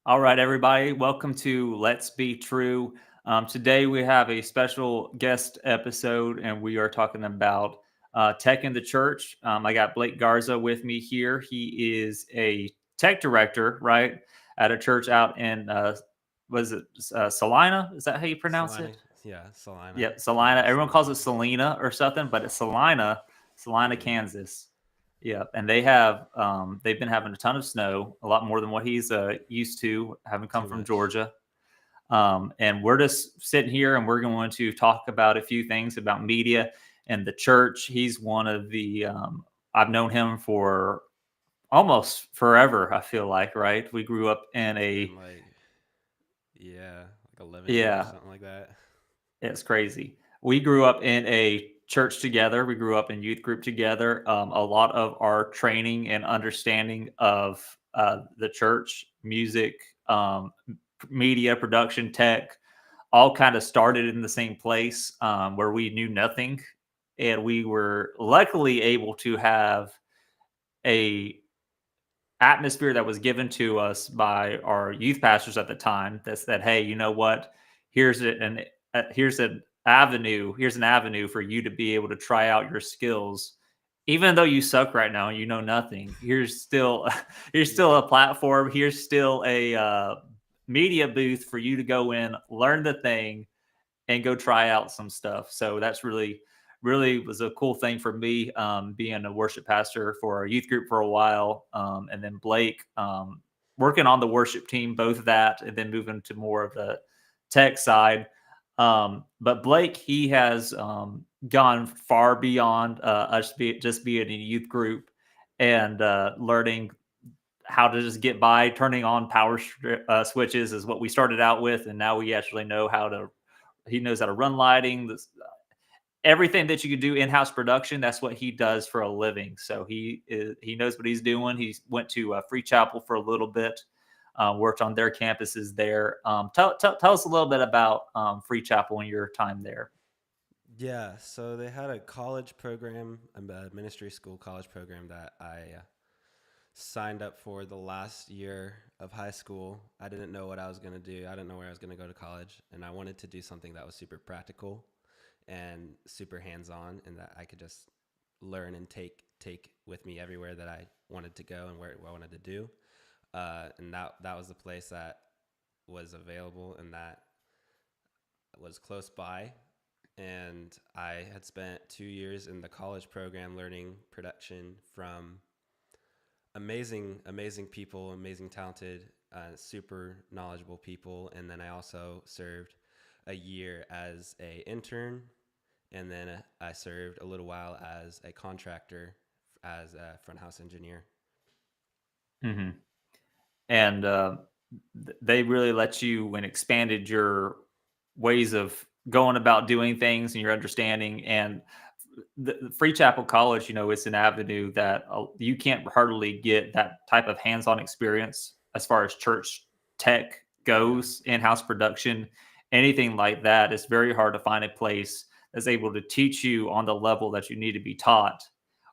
All right, everybody, welcome to Let's Be True. Today we have a special guest episode, and we are talking about tech in the church. I got Blake Garza with me here. He is a tech director, right, at a church out in was it Salina? Is that how you pronounce Salina, it? yeah, Salina, Yep, Salina. Everyone calls it Kansas. Selena or something, but it's Salina, Hmm. Kansas. Yeah, and they've been having a ton of snow, a lot more than what he's used to, having come Too from much. Georgia. And we're just sitting here, and we're going to talk about a few things about media and the church. He's one of the I've known him for almost forever. I feel like, right? We grew up in It's a been like 11 years, yeah. something like that. It's crazy. We grew up in a church together. We grew up in youth group together. A lot of our training and understanding of the church, music, media, production, tech, all kind of started in the same place where we knew nothing, and we were luckily able to have a atmosphere that was given to us by our youth pastors at the time that said, "Hey, you know what? Here's it, and here's here's an avenue for you to be able to try out your skills, even though you suck right now and you know nothing. Here's still here's still Yeah, a platform. Here's still a media booth for you to go in, learn the thing, and go try out some stuff." So that's really was a cool thing for me, being a worship pastor for our youth group for a while, and then Blake, working on the worship team, both that and then moving to more of the tech side. But Blake, he has gone far beyond just being in a youth group and learning how to just get by. Turning on switches is what we started out with, and now we actually know how to he knows how to run lighting. Everything that you could do in-house production, that's what he does for a living. So he knows what he's doing. He went to Free Chapel for a little bit, worked on their campuses there. Tell us a little bit about Free Chapel and your time there. yeah. So they had a college program, a ministry school college program that I signed up for the last year of high school. I didn't know what I was going to do. I didn't know where I was going to go to college, and I wanted to do something that was super practical and super hands-on, and that I could just learn and take with me everywhere that I wanted to go and where what I wanted to do. And that was the place that was available and that was close by. And I had spent 2 years in the college program learning production from amazing people, amazing, talented, super knowledgeable people. And then I also served a year as a intern, and then I served a little while as a contractor, as a front house engineer. Hmm. And they really let you and expanded your ways of going about doing things and your understanding. And the Free Chapel College, it's an avenue that you can't hardly get that type of hands-on experience as far as church tech Yeah, goes, in-house production, anything like that. It's very hard to find a place that's able to teach you on the level that you need to be taught,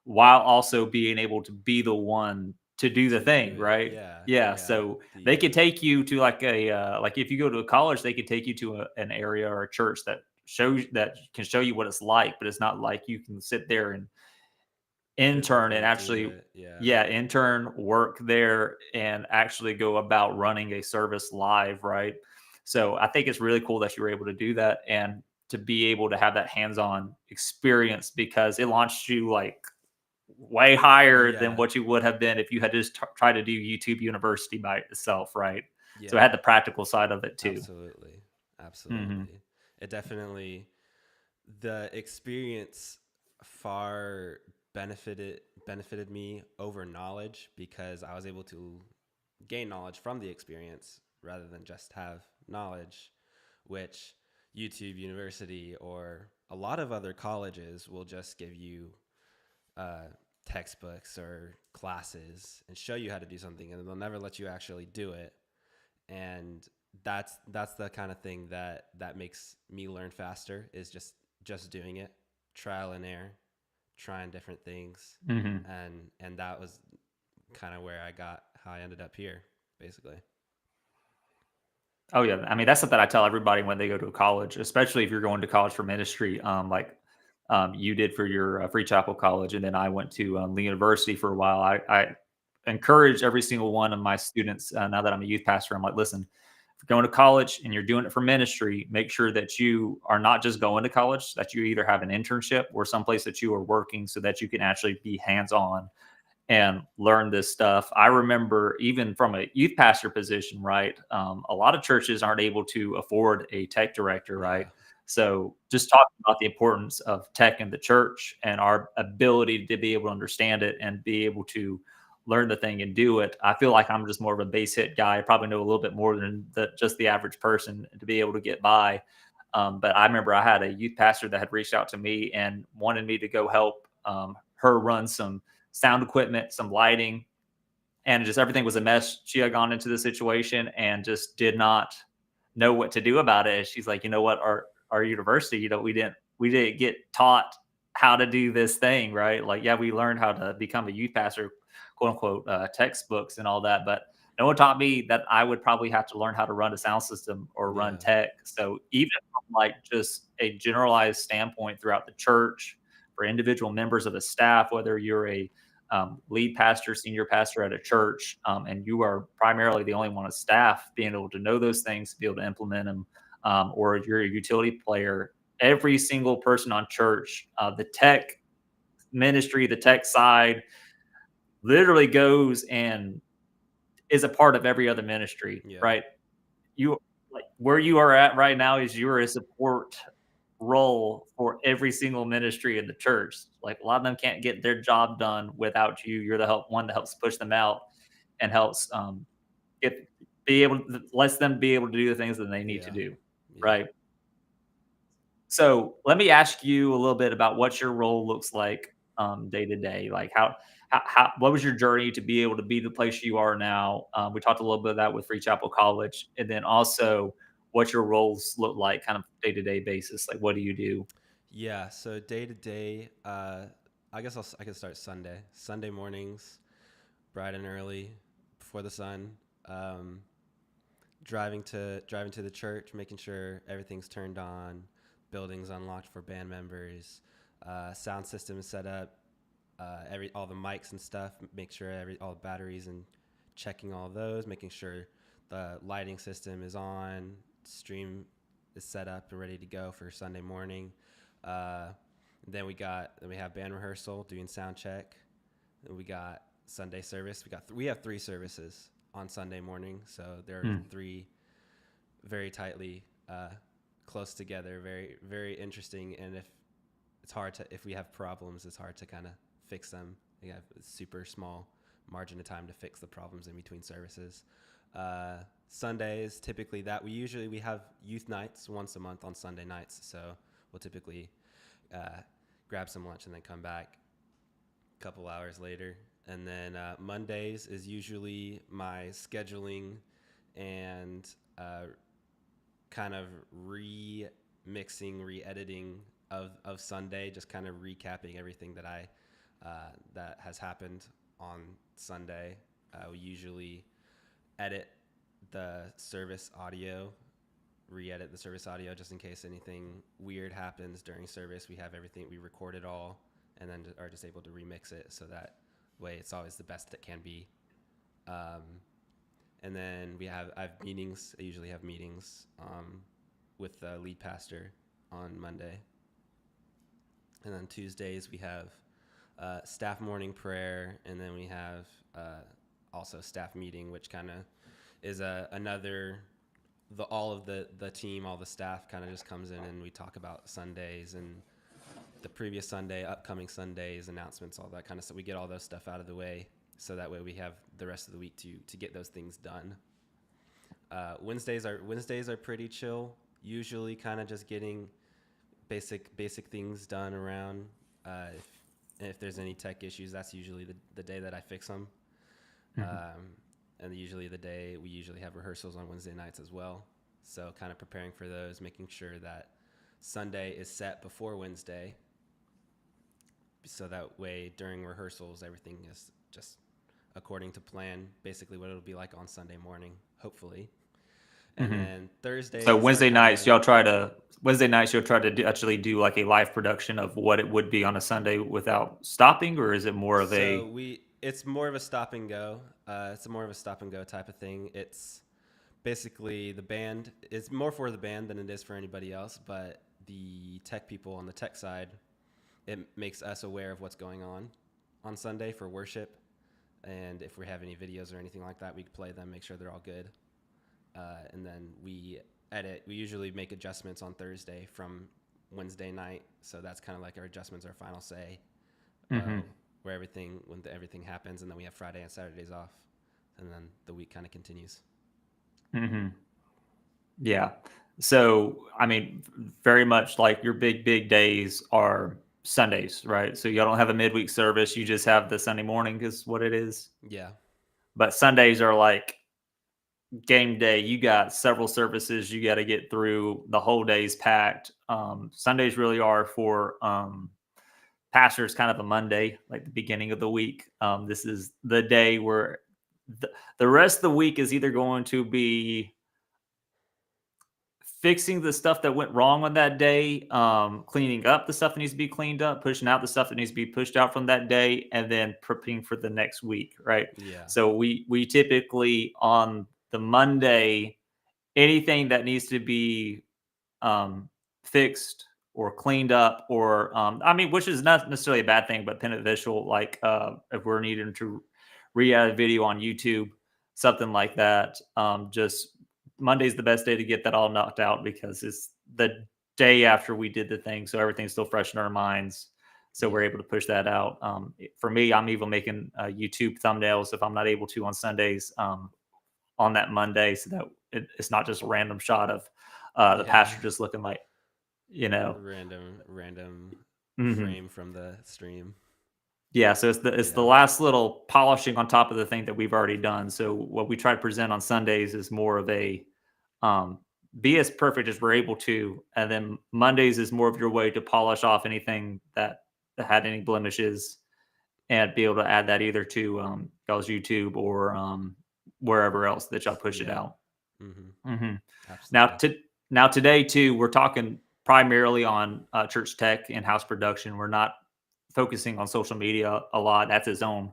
while also being able to be the one to do the to do thing, it. right? Yeah, Yeah. yeah. So they The could take you to like like if you go to a college, they could take you to an area or a church that can show you what it's like, but it's not like you can sit there and intern and physically do actually, it. Yeah, yeah, intern, work there, and actually go about running a service live, right? So I think it's really cool that you were able to do that and to be able to have that hands-on experience, because it launched you like way higher than yeah, what you would have been if you had just tried to do YouTube University by itself, right? So it yeah. had the practical side of it too. Absolutely, Hmm. absolutely. It definitely the experience far benefited me over knowledge because I was able to gain knowledge from the experience rather than just have knowledge, which YouTube University or a lot of other colleges will just give you uh, textbooks or classes and show you how to do something, and they'll never let you actually do it. And that's the kind of thing that makes me learn faster is just doing it, trial and error, trying different things, Hmm. and that was kind of where I got how I ended up here, basically. Oh yeah, I mean that's something I tell everybody when they go to college, especially if you're going to college for ministry. You did for your Free Chapel College, and then I went to the university for a while. I encourage every single one of my students now that I'm a youth pastor. I'm like, listen, if you're going to college and you're doing it for ministry, make sure that you are not just going to college, that you either have an internship or someplace that you are working, so that you can actually be hands on and learn this stuff. I remember even from a youth pastor position, right? A lot of churches aren't able to afford a tech director, right? Yeah, So just talking about the importance of tech in the church and our ability to be able to understand it and be able to learn the thing and do it. I feel like I'm just more of a base hit guy. I probably know a little bit more than just the average person to be able to get by. But I remember I had a youth pastor that had reached out to me and wanted me to go help her run some sound equipment, some lighting, and just everything was a mess. She had gone into the situation and just did not know what to do about it. She's like, you know what, our university, we didn't get taught how to do this thing, right? Like, yeah, we learned how to become a youth pastor, quote unquote, textbooks and all that, but no one taught me that I would probably have to learn how to run a sound system or run yeah, tech. So even from like just a generalized standpoint throughout the church for individual members of the staff, whether you're a lead pastor, senior pastor at a church, and you are primarily the only one on staff, being able to know those things, to be able to implement them, or if you're a utility player, every single person on church, the tech ministry, the tech side, literally goes and is a part of every other ministry, yeah, right? You like where you are at right now is you're a support role for every single ministry in the church. Like a lot of them can't get their job done without you. You're the one that helps push them out and helps get be able lets them be able to do the things that they need to yeah, do. yeah. Right. So let me ask you a little bit about what your role looks like day to day. Like what was your journey to be able to be the place you are now? We talked a little bit of that with Free Chapel College, and then also what your roles look like, kind of day to day basis. Like what do you do? Yeah, so day to day, I guess I can start Sunday. Sunday mornings, bright and early, before the sun. Um, driving to the church, making sure everything's turned on, buildings unlocked for band members, sound system is set up, every all the mics and stuff. Make sure all the batteries and checking all those, making sure the lighting system is on, stream is set up and ready to go for Sunday morning. Uh, then we have band rehearsal, doing sound check. Then we got Sunday service. We have three services on Sunday morning, so there are Hmm. three very tightly close together, very very interesting. And if we have problems, it's hard to kind of fix them. We have a super small margin of time to fix the problems in between services. Sundays typically that we have youth nights once a month on Sunday nights, so we'll typically uh, grab some lunch and then come back a couple hours later. And then Mondays is usually my scheduling and kind of re-editing of Sunday, just kind of recapping everything that has happened on Sunday. We usually edit the service audio, re-edit the service audio just in case anything weird happens during service. We have everything, we record it all, and then are just able to remix it so that way it's always the best it can be. Um, and then I have meetings. I usually have meetings with the lead pastor on Monday, and then Tuesdays we have staff morning prayer, and then we have also staff meeting, which kind of is another all of the team, all the staff kind of just comes in and we talk about Sundays and the previous Sunday, upcoming Sundays, announcements, all that kind of stuff. We get all those stuff out of the way, so that way we have the rest of the week to get those things done. Wednesdays are pretty chill. Usually, kind of just getting basic things done around. If there's any tech issues, that's usually the day that I fix them. Mhm. And usually we usually have rehearsals on Wednesday nights as well. So kind of preparing for those, making sure that Sunday is set before Wednesday, so that way during rehearsals everything is just according to plan, basically what it'll be like on Sunday morning, hopefully. And Hmm. then So Thursdays are kind of Wednesday nights you'll try to actually do like a live production of what it would be on a Sunday without stopping, or is it more of so a? we it's more of a stop and go. It's more of a stop and go type of thing. It's basically the band. It's more for the band than it is for anybody else. But the tech people on the tech side, it makes us aware of what's going on Sunday for worship. And if we have any videos or anything like that, we play them, make sure they're all good. And then we edit. We usually make adjustments on Thursday from Wednesday night. So that's kind of like our adjustments, our final say, uh, Hmm. where everything happens, and then we have Friday and Saturdays off, and then the week kind of continues. Hmm. Yeah. So I mean, very much like your big days are Sundays, right? So y'all don't have a midweek service; you just have the Sunday morning, is what it is. Yeah, But Sundays are like game day. You got several services you got to get through. The whole day's packed. Sundays really are for pastors kind of a Monday, like the beginning of the week. This is the day where the rest of the week is either going to be fixing the stuff that went wrong on that day, cleaning up the stuff that needs to be cleaned up, pushing out the stuff that needs to be pushed out from that day, and then prepping for the next week, right? yeah, So we typically on the Monday, anything that needs to be fixed or cleaned up, or I mean, which is not necessarily a bad thing, but beneficial. Like if we're needing to re-add a video on YouTube, something like that. Just Monday's the best day to get that all knocked out because it's the day after we did the thing, so everything's still fresh in our minds. So we're yeah, able to push that out. For me, I'm even making YouTube thumbnails if I'm not able to on Sundays. On that Monday, so that it's not just a random shot of the yeah. pastor just looking like, you know. Random Mhm. frame from the stream. Yeah, so it's the Yeah, last little polishing on top of the thing that we've already done. So what we try to present on Sundays is more of a um, be as perfect as we're able to, and then Mondays is more of your way to polish off anything that had any blemishes and be able to add that either to y'all's YouTube or wherever else that y'all push it yeah. out. Mm-hmm. Hmm. Now, Absolutely. now today too, we're talking primarily on church tech and house production. We're not focusing on social media a lot. That's its own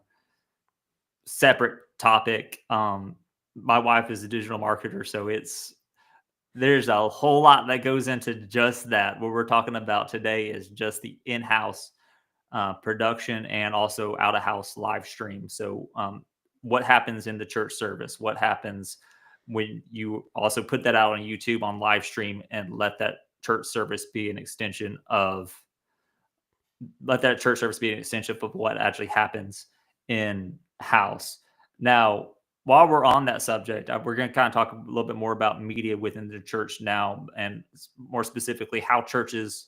separate topic. My wife is a digital marketer, so there's a whole lot that goes into just that. What we're talking about today is just the in-house production and also out of house live stream. So, what happens in the church service? What happens when you also put that out on YouTube on live stream and church service be an extension of let that church service be an extension of what actually happens in house. Now, while we're on that subject, we're going to kind of talk a little bit more about media within the church now, and more specifically, how churches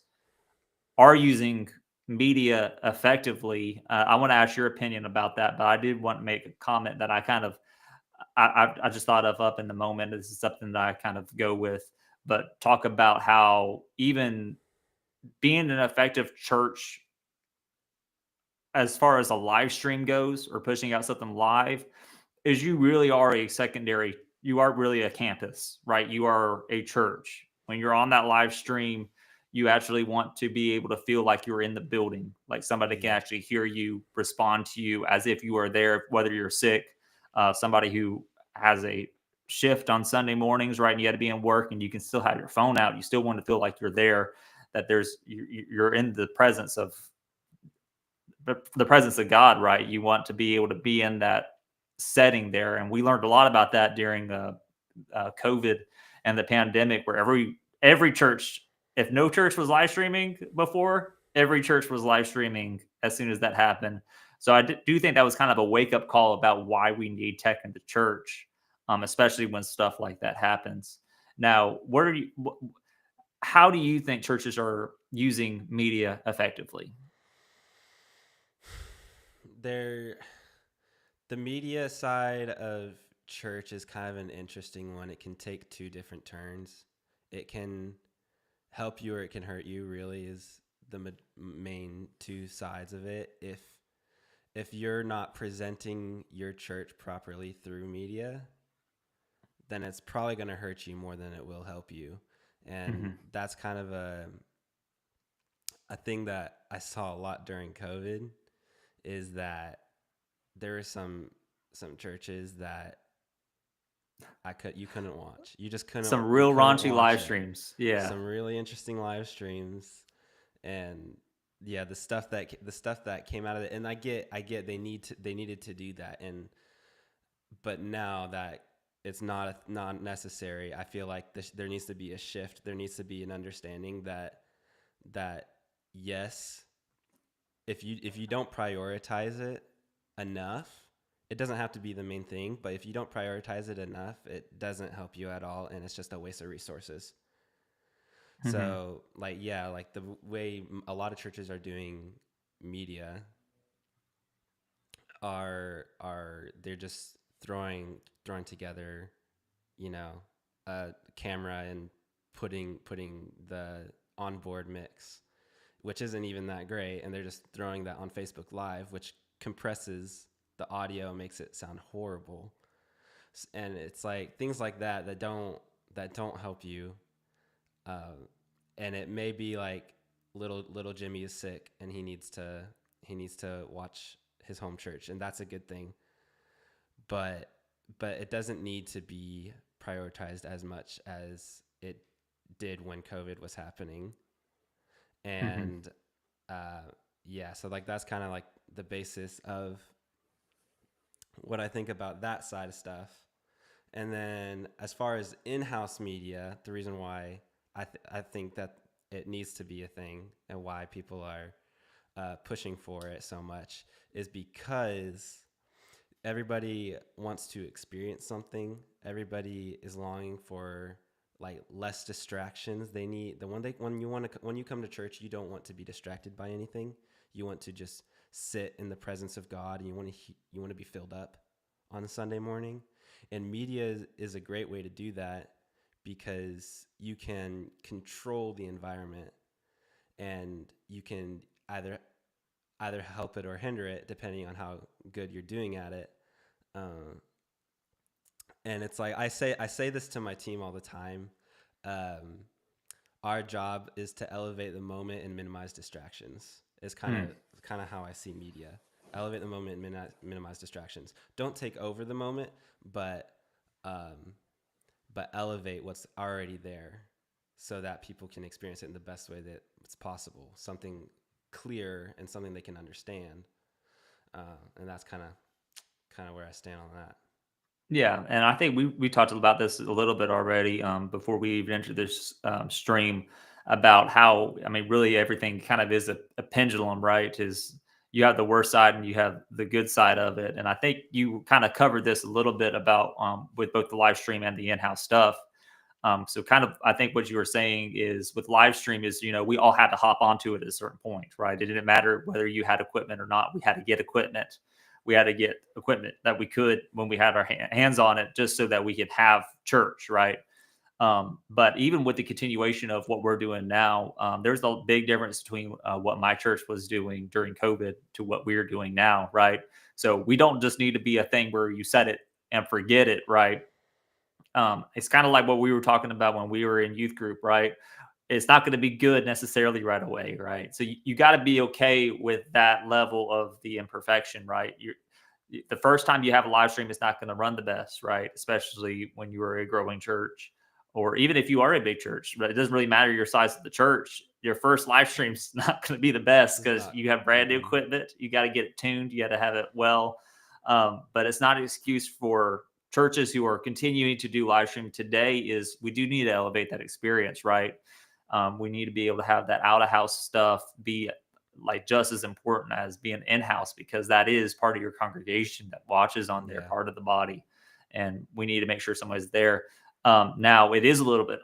are using media effectively. I want to ask your opinion about that, but I did want to make a comment that I kind of I just thought of up in the moment. This is something that I kind of go with, but talk about how even being an effective church as far as a live stream goes or pushing out something live is you really are a secondary, you are really a campus, right? You are a church. When you're on that live stream, you actually want to be able to feel like you're in the building, like somebody can Yeah, actually hear you, respond to you as if you are there, whether you're sick, somebody who has a shift on Sunday mornings, right? And you had to be in work and you can still have your phone out. You still want to feel like you're there, that you're in the presence of the presence of God, right? You want to be able to be in that setting there, and we learned a lot about that during COVID and the pandemic, where every church, if no church was live streaming before, every church was live streaming as soon as that happened. So do think that was kind of a wake up call about why we need tech in the church, especially when stuff like that happens. Now, how do you think churches are using media effectively? there. The media side of church is kind of an interesting one. It can take two different turns. It can help you or it can hurt you. Really, is the main two sides of it. If you're not presenting your church properly through media, then it's probably going to hurt you more than it will help you. And Hmm. that's kind of a thing that I saw a lot during COVID, is that there are some churches that you couldn't watch. You just couldn't Some you real couldn't raunchy watch live it. streams. Yeah. Some really interesting live streams, and yeah, the stuff that came out of it. And I get they needed to do that, and but now that it's not necessary, I feel like there needs to be a shift. There needs to be an understanding that yes, if you don't prioritize it enough, it doesn't have to be the main thing, but if you don't prioritize it enough, it doesn't help you at all, and it's just a waste of resources. Hmm. So like, yeah, like the way a lot of churches are doing media are they're just throwing together, you know, a camera and putting the onboard mix, which isn't even that great, and they're just throwing that on Facebook Live, which compresses the audio and makes it sound horrible. And it's like things like that don't help you. Um, and it may be like little Jimmy is sick and he needs to watch his home church, and that's a good thing. But it doesn't need to be prioritized as much as it did when COVID was happening. Hmm. And uh, yeah, so like that's kind of like the basis of what I think about that side of stuff. And then as far as in-house media, the reason why I think that it needs to be a thing and why people are pushing for it so much is because everybody wants to experience something. Everybody is longing for like less distractions. They need the one they when you come to church, you don't want to be distracted by anything. You want to just sit in the presence of God, and you want to be filled up on a Sunday morning. And media is a great way to do that because you can control the environment, and you can either help it or hinder it depending on how good you're doing at it. Um, and it's like I say this to my team all the time. Um, our job is to elevate the moment and minimize distractions. Is kind of how I see media. Elevate the moment and minimize distractions. Don't take over the moment, but um, elevate what's already there, so that people can experience it in the best way that it's possible. Something clear and something they can understand. And that's kind of where I stand on that. Yeah, and I think we talked about this a little bit already before we even entered this stream about how I mean, really everything kind of is a pendulum, right? Is you have the worst side and you have the good side of it, and I think you kind of covered this a little bit about with both the live stream and the in-house stuff. So kind of, I think what you were saying is with live stream is, we all had to hop onto it at a certain point, right? It didn't matter whether you had equipment or not. We had to get equipment. We had to get equipment that we could when we had our hands on it, just so that we could have church, right? But even with the continuation of what we're doing now, there's a big difference between what my church was doing during COVID to what we're doing now, right? So we don't just need to be a thing where you set it and forget it, right? It's kind of like what we were talking about when we were in youth group, right? It's not going to be good necessarily right away, right? So you got to be okay with that level of the imperfection, right? The first time you have a live stream, it's not going to run the best, right? Especially when you are a growing church, or even if you are a big church, but it doesn't really matter your size of the church. Your first live stream's not going to be the best It's because not. you have brand new Mm-mm. equipment. You got to get it tuned. You got to have it well. But it's not an excuse for churches who are continuing to do live stream today. Is we do need to elevate that experience, right? We need to be able to have that out of house stuff be like just as important as being in house, because that is part of your congregation that watches on their Yeah. part of the body, and we need to make sure somebody's there. Now it is a little bit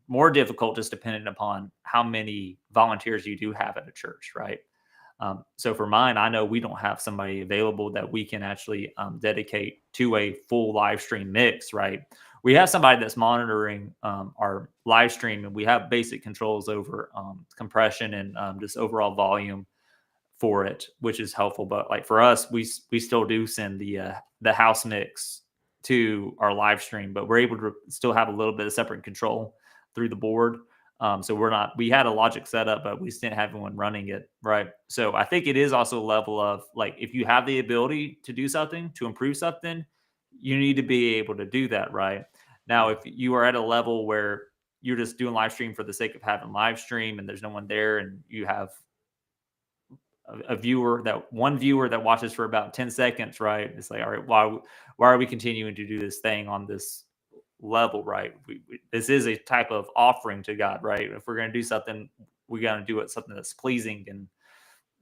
more difficult, just depending upon how many volunteers you do have at a church, right? So for mine, I know we don't have somebody available that we can actually dedicate to a full live stream mix, right? We have somebody that's monitoring our live stream, and we have basic controls over compression and just overall volume for it, which is helpful. But like for us, we still do send the house mix to our live stream, but we're able to still have a little bit of separate control through the board. So we had a logic setup, but we just didn't have anyone running it. Right. So I think it is also a level of like, if you have the ability to do something, to improve something, you need to be able to do that. Right. Now, Yeah. if you are at a level where you're just doing live stream for the sake of having live stream and there's no one there and you have one viewer that watches for about 10 seconds, right? It's like, all right, why are we continuing to do this thing on this level, right? This is a type of offering to God, right? If we're going to do something, we got to do it something that's pleasing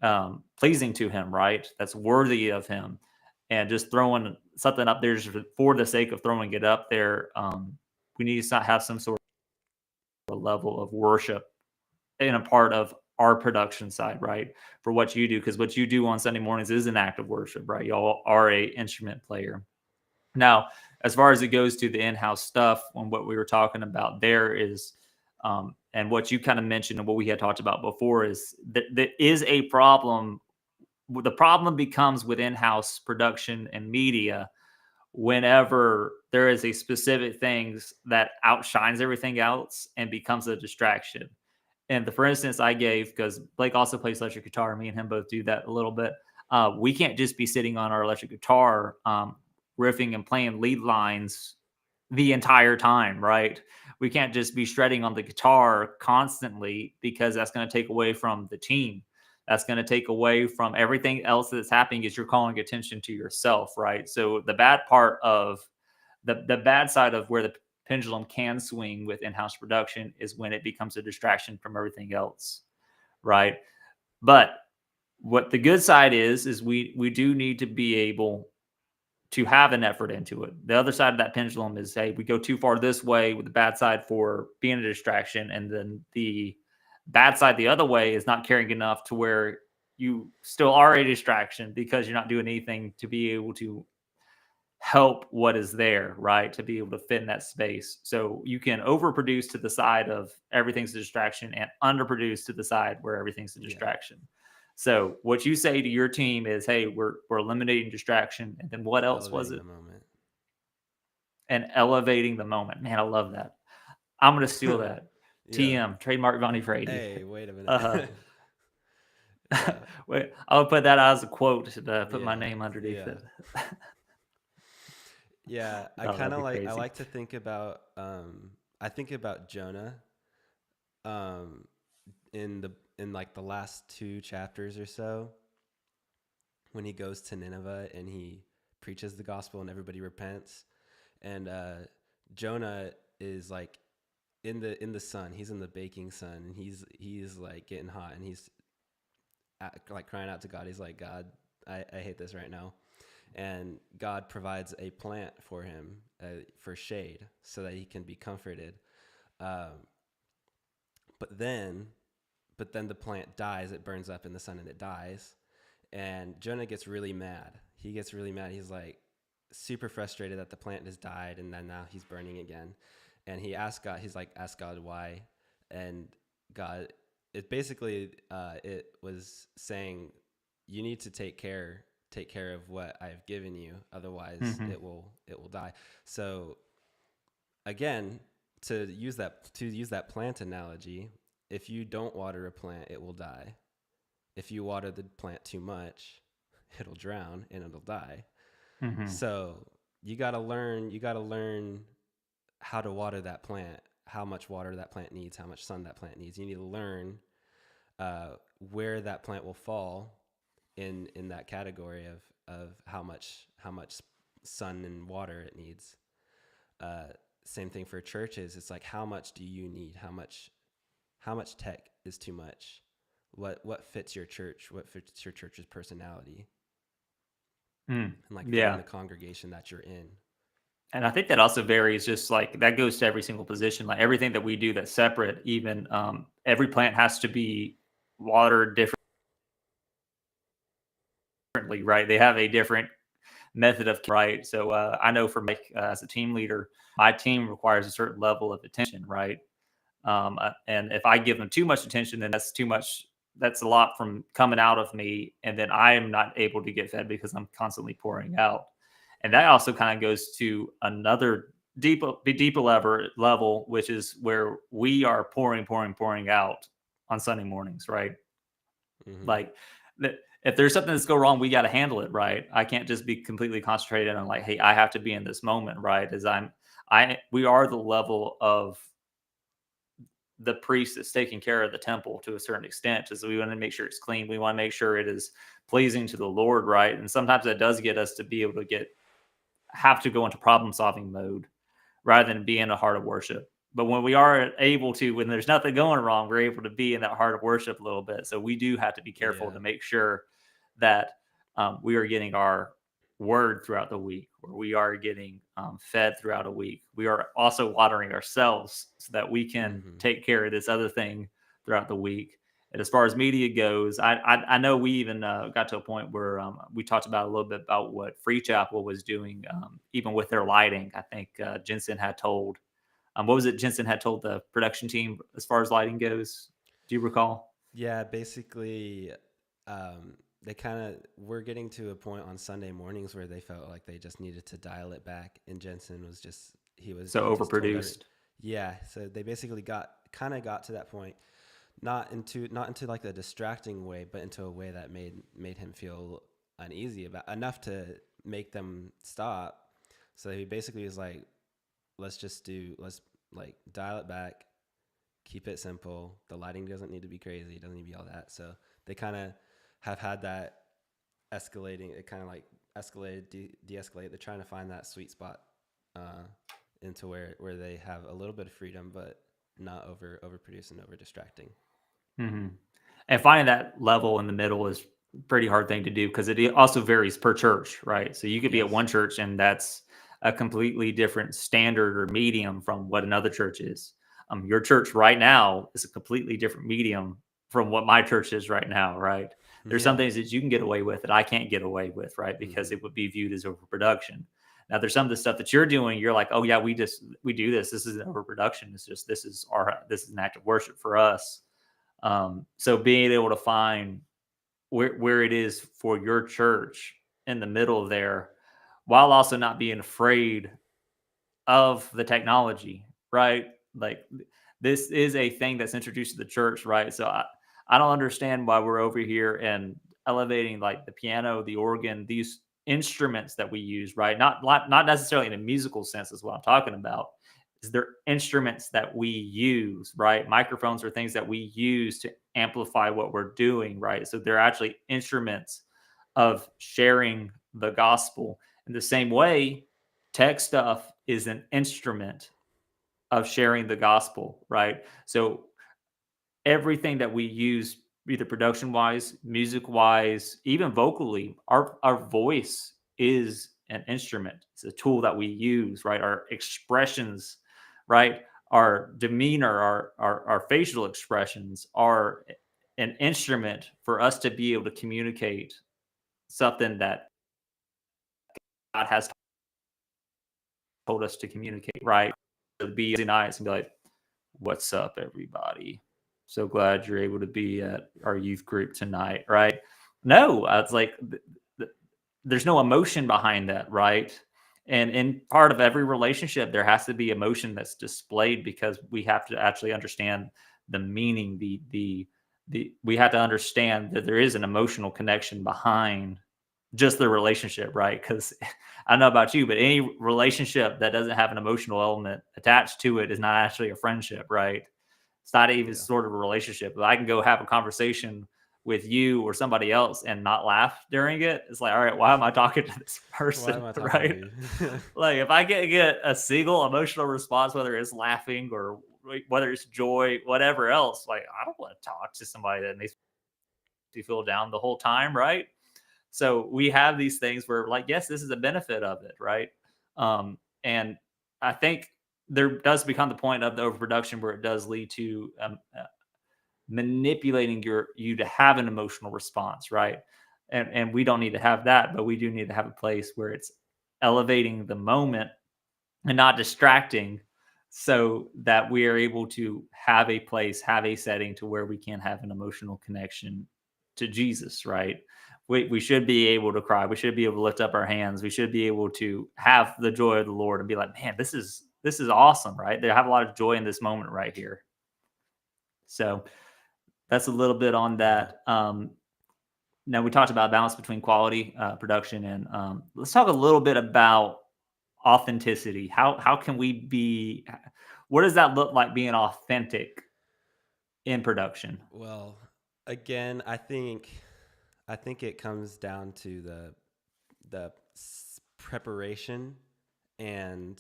and pleasing to Him, right? That's worthy of Him. And just throwing something up there just for the sake of throwing it up there, we need to have some sort of level of worship in a part of our production side, right? For what you do, because what you do on Sunday mornings is an act of worship, right? Y'all are a instrument player. Now, as far as it goes to the in-house stuff, on what we were talking about, there is, and what you kind of mentioned and what we had talked about before is that there is a problem. The problem becomes with in-house production and media whenever there is a specific things that outshines everything else and becomes a distraction. And the for instance I gave, because Blake also plays electric guitar, me and him both do that a little bit. We can't just be sitting on our electric guitar, riffing and playing lead lines the entire time, right? We can't just be shredding on the guitar constantly because that's going to take away from the team. That's going to take away from everything else that's happening is you're calling attention to yourself, right? So the bad part of the bad side of where the pendulum can swing with in-house production is when it becomes a distraction from everything else, right? But what the good side is we do need to be able to have an effort into it. The other side of that pendulum is, hey, we go too far this way with the bad side for being a distraction, and then the bad side the other way is not caring enough to where you still are a distraction because you're not doing anything to be able to help what is there, right? To be able to fit in that space. So you can overproduce to the side of everything's a distraction and underproduce to the side where everything's a Yeah. distraction. So what you say to your team is, hey, we're eliminating distraction. And then what else was Elevating it? the moment. And elevating the moment. Man, I love that. I'm gonna steal that. Yeah. TM, trademark Vonnie Frady. Hey, wait a Uh minute. Yeah. wait, I'll put that as a quote to put my Yeah. name underneath Yeah. it. Yeah. Oh, that'd be I crazy. like to think about I think about Jonah um in like the last two chapters or so, when he goes to Nineveh and he preaches the gospel and everybody repents. And Jonah is like in the sun. He's in the baking sun, and he's like getting hot, and he's like crying out to God. He's like, God, I hate this right now. And God provides a plant for him for shade so that he can be comforted. Um, but then but then the plant dies. It burns up in the sun and it dies. And Jonah gets really mad. He gets really mad. He's like super frustrated that the plant has died and then now he's burning again. And he asks God, he's like, ask God why. And God, it basically, it was saying, you need to take care of what I've given you. Otherwise Mm-hmm. it will die. So again, to use that plant analogy, if you don't water a plant, it will die. If you water the plant too much, it'll drown and it'll die. Mm-hmm. So you got to learn how to water that plant, how much water that plant needs, how much sun that plant needs. You need to learn where that plant will fall in that category of how much sun and water it needs. Uh, Same thing for churches. It's like, how much do you need? How much tech is too much? What fits your church? What fits your church's personality? Mm. And like fitting Yeah. the congregation that you're in. And I think that also varies, just like that goes to every single position. Like everything that we do that's separate, even every plant has to be watered differently, right? They have a different method of, right? So I know for me as a team leader, my team requires a certain level of attention, right? And if I give them too much attention, then that's too much. That's a lot from coming out of me, and then I am not able to get fed because I'm constantly pouring out. And that also kind of goes to another deeper level, which is where we are pouring out on Sunday mornings, right? Mm-hmm. Like if there's something that's go wrong, we got to handle it, right? I can't just be completely concentrated on like, hey, I have to be in this moment, right? As we are the level of the priest that's taking care of the temple to a certain extent. Is we want to make sure it's clean. We want to make sure it is pleasing to the Lord, right? And sometimes that does get us to be able to have to go into problem solving mode rather than be in a heart of worship. But when we are able to, when there's nothing going wrong, we're able to be in that heart of worship a little bit. So we do have to be careful Yeah. to make sure that we are getting our word throughout the week, or we are getting fed throughout a week. We are also watering ourselves so that we can Mm-hmm. take care of this other thing throughout the week. And as far as media goes, I know we even got to a point where we talked about a little bit about what Free Chapel was doing, even with their lighting. I think Jensen had told, what was it Jensen had told the production team as far as lighting goes? Do you recall? Yeah, basically, they kind of were getting to a point on Sunday mornings where they felt like they just needed to dial it back, and Jensen was just So he just told every overproduced. yeah. So they basically got to that point, not into like a distracting way, but into a way that made him feel uneasy about enough to make them stop. So he basically was like, let's like dial it back, keep it simple. The lighting doesn't need to be crazy. It doesn't need to be all that. So they kind of have had that escalating. It kind of like escalated, de-escalate. They're trying to find that sweet spot uh, into where they have a little bit of freedom, but not overproduced and over distracting. Mm-hmm. And finding that level in the middle is a pretty hard thing to do because it also varies per church, right? So you could be at Yes. one church and that's a completely different standard or medium from what another church is. Your church right now is a completely different medium from what my church is right now, right? There's some Yeah. things that you can get away with that I can't get away with, right? Because Mm-hmm. it would be viewed as overproduction. Now there's some of the stuff that you're doing, you're like, oh yeah, we do this. This isn't overproduction. It's just this is an act of worship for us. So being able to find where it is for your church in the middle there, while also not being afraid of the technology, right? Like this is a thing that's introduced to the church, right? So I don't understand why we're over here and elevating like the piano, the organ, these instruments that we use, right? Not necessarily in a musical sense is what I'm talking about. Is there instruments that we use, right? Microphones are things that we use to amplify what we're doing, right? So they're actually instruments of sharing the gospel. In the same way, tech stuff is an instrument of sharing the gospel, right? So everything that we use, either production wise, music wise, even vocally, our voice is an instrument. It's a tool that we use, right? Our expressions, right? Our demeanor, our facial expressions are an instrument for us to be able to communicate something that God has told us to communicate, right? To be nice and be like, "What's up, everybody? So glad you're able to be at our youth group tonight," right? No, it's like there's no emotion behind that, right? And in part of every relationship, there has to be emotion that's displayed because we have to actually understand the meaning. The we have to understand that there is an emotional connection behind just the relationship, right? Because I don't know about you, but any relationship that doesn't have an emotional element attached to it is not actually a friendship, right? It's not even Yeah. sort of a relationship. I can go have a conversation with you or somebody else and not laugh during it. It's like, all right, why am I talking to this Why person, am I talking to right? you? Like if I get a single emotional response, whether it's laughing or whether it's joy, whatever else, like I don't want to talk to somebody that makes me feel down the whole time, right? So we have these things where, like, yes, this is a benefit of it, right? And I think there does become the point of the overproduction where it does lead to manipulating you to have an emotional response, right? And we don't need to have that, but we do need to have a place where it's elevating the moment and not distracting, so that we are able to have a place, have a setting to where we can have an emotional connection to Jesus, right? we should be able to cry. We should be able to lift up our hands. We should be able to have the joy of the Lord and be like, man, this is awesome, right? They have a lot of joy in this moment right here. So that's a little bit on Yeah. that. Now we talked about balance between quality production, and let's talk a little bit about authenticity. How can we be? What does that look like being authentic in production? Well, again, I think it comes down to the preparation and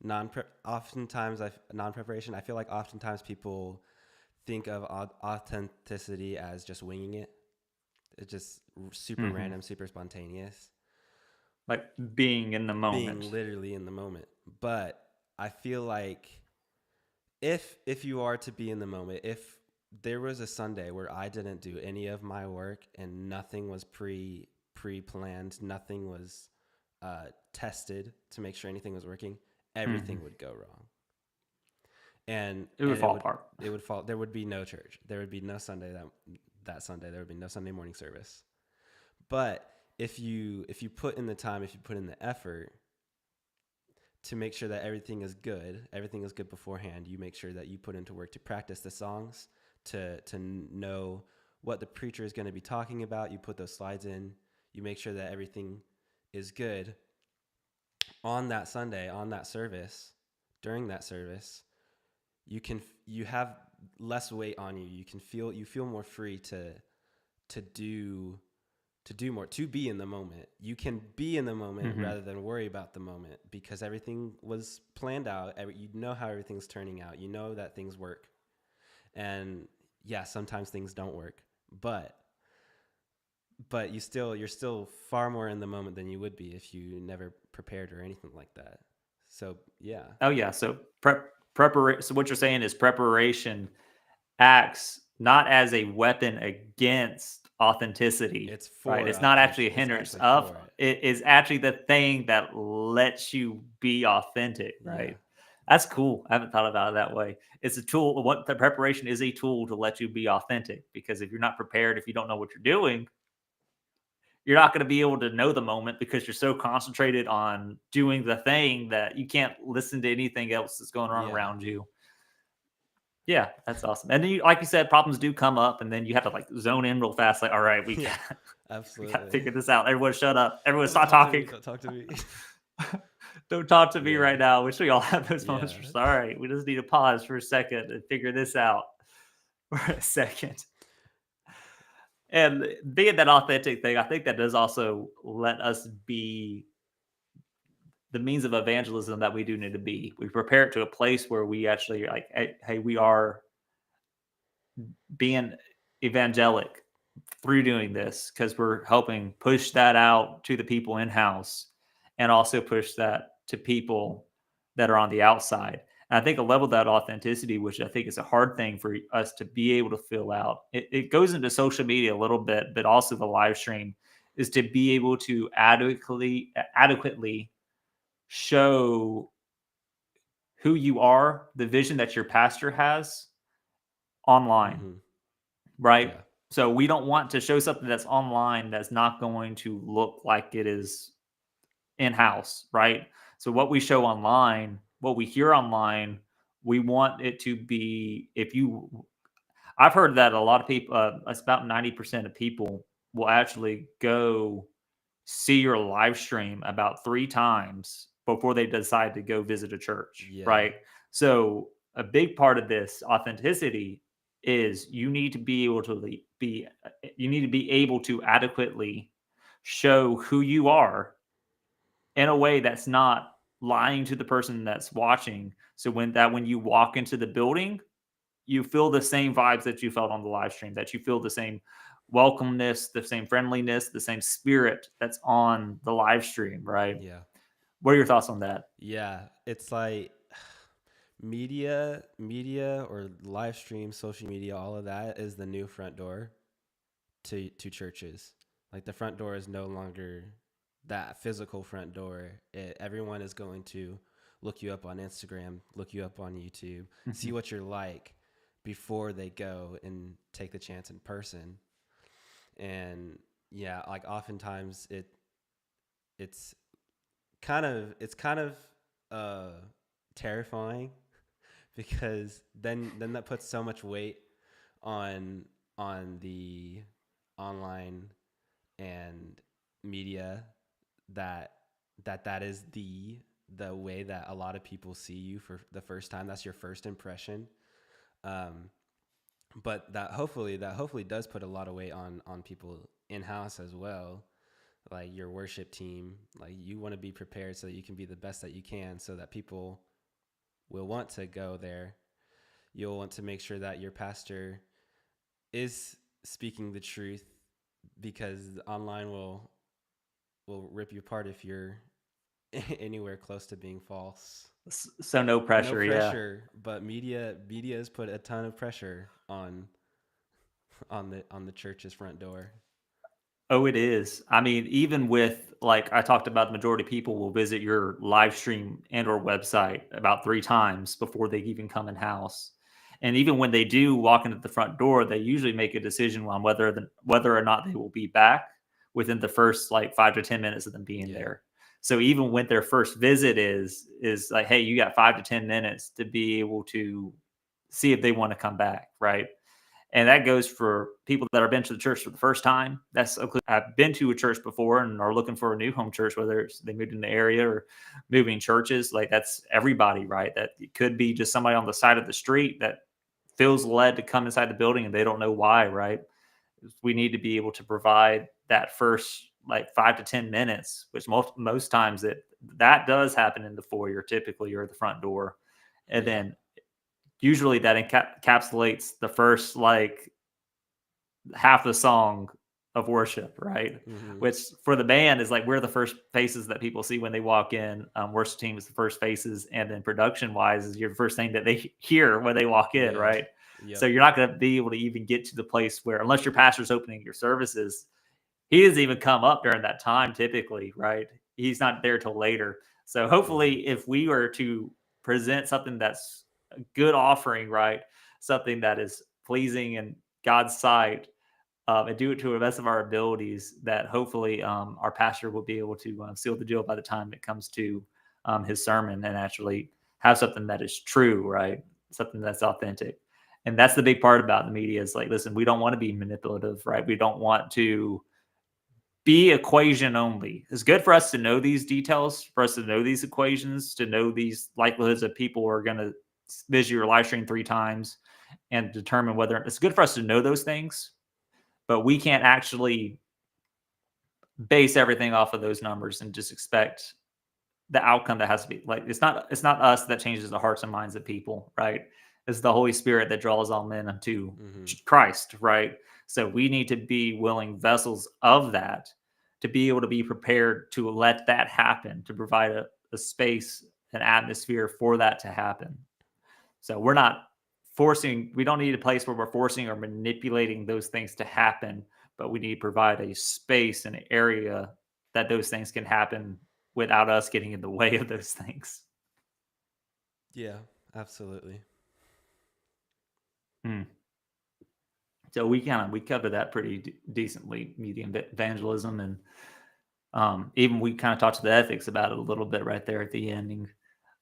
non-preparation. I feel like oftentimes people think of authenticity as just winging it. It's just super Hmm. random, super spontaneous, Like being in the being moment. literally in the moment. But I feel like if you are to be in the moment, if there was a Sunday where I didn't do any of my work and nothing was pre-planned, nothing was tested to make sure anything was working, Hmm. everything would go wrong, and It would and it fall would apart. it would fall. There would be no church. There would be no Sunday that Sunday. There would be no Sunday morning service. But if you put in the time, if you put in the effort to make sure that everything is good beforehand. You make sure that you put into work to practice the songs, to know what the preacher is going to be talking about. You put those slides in. You make sure that everything is good on that Sunday, on that service, during that service. You have less weight on you. You feel more free to do more, to be in the moment. You can be in the moment Hmm. rather than worry about the moment because everything was planned out. You know how everything's turning out. You know that things work. And yeah, sometimes things don't work, but you're still far more in the moment than you would be if you never prepared or anything like that. So yeah, Oh yeah. So preparation. So what you're saying is preparation acts not as a weapon against authenticity, it's right? for It's not actually a it's hindrance actually of for it. it is actually the thing that lets you be authentic, Yeah. right? That's cool. I haven't thought about it that way. It's a tool. What the preparation is a tool to let you be authentic because if you're not prepared, if you don't know what you're doing, you're not going to be able to know the moment because you're so concentrated on doing the thing that you can't listen to anything else that's going on Yeah. around you. Yeah, that's awesome. And then you like you said, problems do come up and then you have to like zone in real fast, like, all right, we Yeah. got we gotta Absolutely. figure this out. Everyone shut up. Everyone Don't stop talk to me. talking. Don't talk to me. Don't talk to me Yeah. right now. Wish we all have those moments Yeah. for all right. We just need to pause for a second and figure this out for a second. And being that authentic thing, I think that does also let us be the means of evangelism that we do need to be. We prepare it to a place where we actually like, hey, we are being evangelic through doing this because we're helping push that out to the people in house and also push that to people that are on the outside. And I think a level of that authenticity, which I think is a hard thing for us to be able to fill out, it goes into social media a little bit, but also the live stream is to be able to adequately show who you are, the vision that your pastor has online, Mm-hmm. right? Yeah. So we don't want to show something that's online that's not going to look like it is in house, right? So what we show online, what we hear online, we want it to be if you I've heard that a lot of people it's about 90% of people will actually go see your live stream about 3 times before they decide to go visit a church, Yeah. right? So a big part of this authenticity is you need to be able to be you need to be able to adequately show who you are in a way that's not lying to the person that's watching. So when you walk into the building, you feel the same vibes that you felt on the live stream, that you feel the same welcomeness, the same friendliness, the same spirit that's on the live stream, right? Yeah. What are your thoughts on that? Yeah. It's like media or live stream, social media, all of that is the new front door to churches. Like the front door is no longer that physical front door. Everyone is going to look you up on Instagram, look you up on YouTube, see Mhm. what you're like before they go and take the chance in person. And yeah, like oftentimes it's it's kind of uh terrifying because then that puts so much weight on the online and media that that is the way that a lot of people see you for the first time. That's your first impression. Um, but that hopefully does put a lot of weight on people in house as well, like your worship team. Like you want to be prepared so that you can be the best that you can, so that people will want to go there. You'll want to make sure that your pastor is speaking the truth, because online will rip you apart if you're anywhere close to being false. So no No pressure. Yeah. pressure, but media has put a ton of pressure on the church's front door. Oh, it is. I mean, even with like I talked about, the majority of people will visit your live stream and or website about 3 times before they even come in house. And even when they do walk into the front door, they usually make a decision on whether or not they will be back within the first like 5 to 10 minutes of them being Yeah. there. So even when their first visit is like, hey, you got 5 to 10 minutes to be able to see if they want to come back, right? And that goes for people that have been to the church for the first time. That's I've been to a church before and are looking for a new home church, whether it's they moved in the area or moving churches. Like that's everybody, right? That it could be just somebody on the side of the street that feels led to come inside the building and they don't know why, right? We need to be able to provide that first like 5 to 10 minutes, which most times that does happen in the foyer typically or the front door, and Yeah. then usually that encapsulates the first like half the song of worship, right? Mm-hmm. Which for the band is like we're the first faces that people see when they walk in. Worship team is the first faces, and then production wise is your first thing that they hear when they walk in, Yeah. right? So Yep. you're not going to be able to even get to the place where, unless your pastor's opening your services, he doesn't even come up during that time typically, right? He's not there till later. So Mm-hmm. hopefully, if we were to present something that's a good offering, right, something that is pleasing in God's sight, and do it to the best of our abilities, that hopefully our pastor will be able to seal the deal by the time it comes to his sermon and actually have something that is true, right? Something that's authentic. And that's the big part about the media is like, listen, we don't want to be manipulative, right? We don't want to be equation only. It's good for us to know these details, for us to know these equations, to know these likelihoods that people are going to visit your live stream 3 times and determine whether it's good for us to know those things, but we can't actually base everything off of those numbers and just expect the outcome that has to be like it's not us that changes the hearts and minds of people, right? It's the Holy Spirit that draws all men unto Mm-hmm. Christ, right? So we need to be willing vessels of that to be able to be prepared to let that happen, to provide a space, an atmosphere for that to happen. So we're not forcing, we don't need a place where we're forcing or manipulating those things to happen, but we need to provide a space and an area that those things can happen without us getting in the way of those things. Yeah. Absolutely. Hmm. So we cover that pretty decently, media evangelism, and even we kind of talked to the ethics about it a little bit right there at the ending.